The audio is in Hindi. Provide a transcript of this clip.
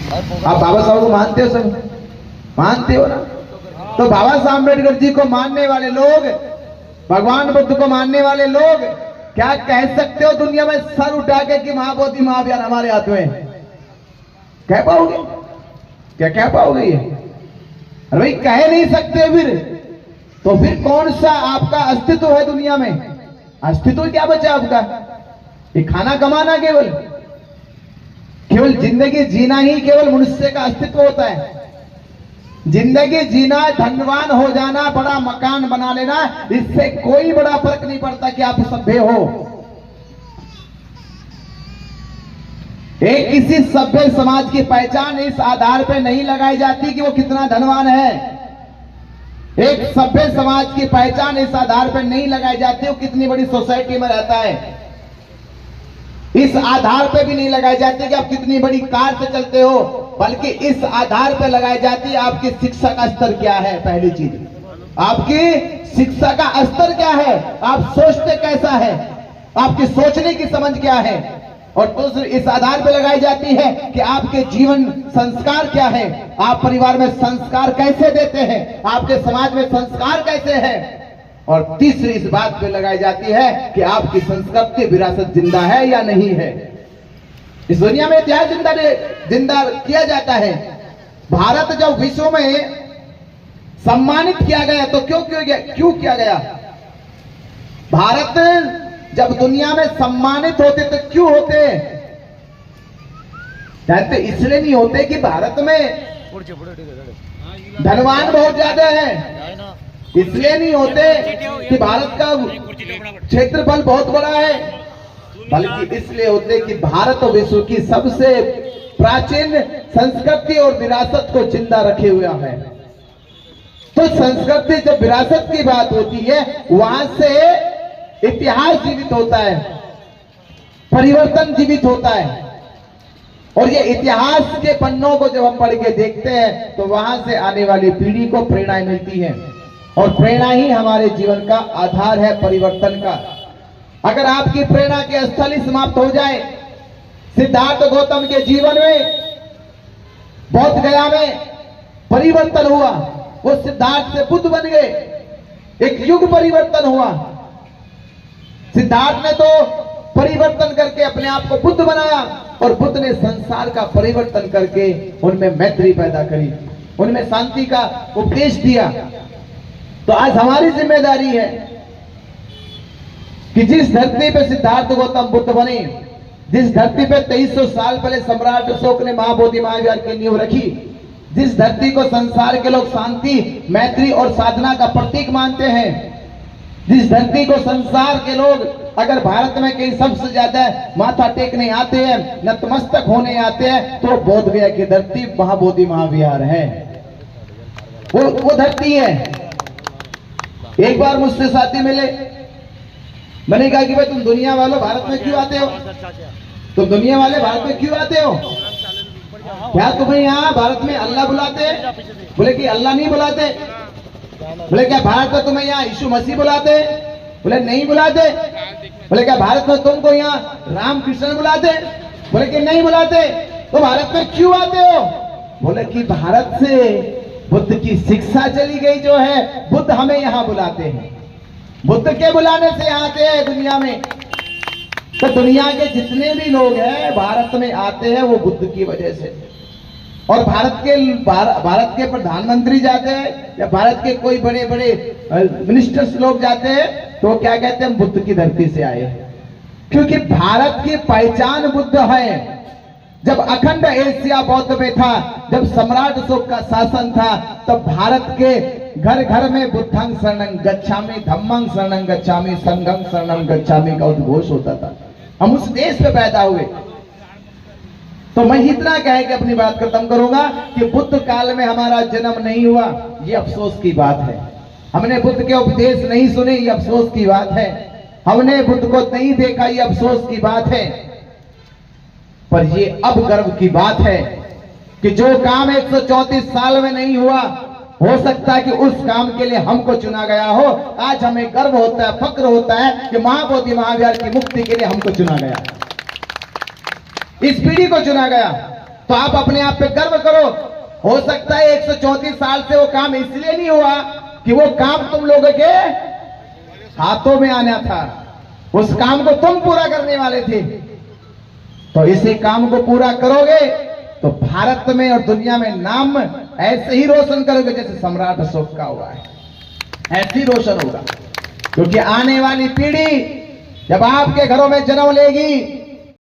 आप बाबा साहब को मानते हो? सब मानते हो ना? तो बाबा साहब अम्बेडकर जी को मानने वाले लोग, भगवान बुद्ध को मानने वाले लोग क्या कह सकते हो दुनिया में सर उठा के कि महाबोधि महाभियान हमारे हाथ में? कह पाओगे? क्या कह पाओगे ये? अरे भाई कह नहीं सकते तो फिर कौन सा आपका अस्तित्व है दुनिया में? अस्तित्व क्या बचा आपका? ये खाना कमाना, केवल जिंदगी जीना ही केवल मनुष्य का अस्तित्व होता है। जिंदगी जीना, धनवान हो जाना, बड़ा मकान बना लेना, इससे कोई बड़ा फर्क नहीं पड़ता कि आप सभ्य हो। एक किसी सभ्य समाज की पहचान इस आधार पर नहीं लगाई जाती कि वो कितना धनवान है। एक सभ्य समाज की पहचान इस आधार पर नहीं लगाई जाती वो कितनी बड़ी सोसाइटी में रहता है। इस आधार पर भी नहीं लगाई जाती कि आप कितनी बड़ी कार से चलते हो, बल्कि इस आधार पर लगाई जाती है आपकी शिक्षा का स्तर क्या है। पहली चीज, आपकी शिक्षा का स्तर क्या है, आप सोचते कैसा है, आपकी सोचने की समझ क्या है। और दूसरी इस आधार पर लगाई जाती है कि आपके जीवन संस्कार क्या है, आप परिवार में संस्कार कैसे देते हैं, आपके समाज में संस्कार कैसे हैं। और तीसरी इस बात पे लगाई जाती है कि आपकी संस्कृति विरासत जिंदा है या नहीं है। इस दुनिया में इतिहास जिंदा किया जाता है। भारत जब विश्व में सम्मानित किया गया तो क्यों किया गया? भारत जब दुनिया में सम्मानित होते तो क्यों होते? जानते? इसलिए नहीं होते कि भारत में धनवान बहुत ज्यादा है, इसलिए नहीं होते कि भारत का क्षेत्रफल बहुत बड़ा है, बल्कि इसलिए होते कि भारत विश्व की सबसे प्राचीन संस्कृति और विरासत को जिंदा रखे हुआ है। तो संस्कृति जब विरासत की बात होती है, वहां से इतिहास जीवित होता है, परिवर्तन जीवित होता है। और ये इतिहास के पन्नों को जब हम पढ़ के देखते हैं तो वहां से आने वाली पीढ़ी को प्रेरणा मिलती है, और प्रेरणा ही हमारे जीवन का आधार है परिवर्तन का। अगर आपकी प्रेरणा के स्थल ही समाप्त हो जाए, सिद्धार्थ गौतम के जीवन में बोध गया में परिवर्तन हुआ, वो सिद्धार्थ से बुद्ध बन गए, एक युग परिवर्तन हुआ। सिद्धार्थ ने तो परिवर्तन करके अपने आप को बुद्ध बनाया, और बुद्ध ने संसार का परिवर्तन करके उनमें मैत्री पैदा करी, उनमें शांति का उपदेश दिया। तो आज हमारी जिम्मेदारी है कि जिस धरती पे सिद्धार्थ गौतम बुद्ध बने, जिस धरती पे 2300 साल पहले सम्राट अशोक ने महाबोधि महाविहार की नींव रखी, जिस धरती को संसार के लोग शांति, मैत्री और साधना का प्रतीक मानते हैं, जिस धरती को संसार के लोग अगर भारत में कहीं सबसे ज्यादा माथा टेकने आते हैं, नतमस्तक होने आते हैं, तो बोध गया की धरती महाबोधि महाविहार है। वो धरती है। एक बार मुझसे साथी मिले, मैंने कहा कि भाई तुम दुनिया वालों भारत में क्यों आते हो? तुम दुनिया वाले भारत में क्यों आते हो? क्या तुम्हें यहाँ भारत में अल्लाह बुलाते? बोले कि अल्लाह नहीं बुलाते। बोले क्या भारत में तुम्हें यहाँ यीशु मसीह बुलाते? बोले नहीं बुलाते। बोले क्या भारत में तुमको यहाँ राम कृष्ण बुलाते? बोले कि नहीं बुलाते। तो भारत में क्यों आते हो? बोले कि भारत से बुद्ध की शिक्षा चली गई जो है, बुद्ध हमें यहाँ बुलाते हैं, बुद्ध के बुलाने से आते हैं दुनिया में। तो दुनिया के जितने भी लोग हैं भारत में आते हैं वो बुद्ध की वजह से। और भारत के प्रधानमंत्री जाते हैं या भारत के कोई बड़े बड़े मिनिस्टर्स लोग जाते हैं तो क्या कहते हैं? हम बुद्ध की धरती से आए, क्योंकि भारत की पहचान बुद्ध है। जब अखंड एशिया बौद्ध में था, जब सम्राट अशोक का शासन था, तब भारत के घर घर में बुद्धं शरणं गच्छामि, धम्मं शरणं गच्छामि, संघं शरणं गच्छामि का उद्घोष होता था। हम उस देश में पैदा हुए। तो मैं इतना कह के अपनी बात खत्म करूंगा कि बुद्ध काल में हमारा जन्म नहीं हुआ, ये अफसोस की बात है। हमने बुद्ध के उपदेश नहीं सुने, ये अफसोस की बात है। हमने बुद्ध को नहीं देखा, ये अफसोस की बात है। पर ये अब गर्व की बात है कि जो काम 134 साल में नहीं हुआ, हो सकता है कि उस काम के लिए हमको चुना गया हो। आज हमें गर्व होता है, फक्र होता है कि महाबोधि महाविहार की मुक्ति के लिए हमको चुना गया, इस पीढ़ी को चुना गया। तो आप अपने आप पे गर्व करो। हो सकता है 134 साल से वो काम इसलिए नहीं हुआ कि वो काम तुम लोगों के हाथों में आना था, उस काम को तुम पूरा करने वाले थे। तो इसी काम को पूरा करोगे तो भारत में और दुनिया में नाम ऐसे ही रोशन करोगे जैसे सम्राट अशोक का हुआ है, ऐसे ही रोशन होगा। क्योंकि आने वाली पीढ़ी जब आपके घरों में जन्म लेगी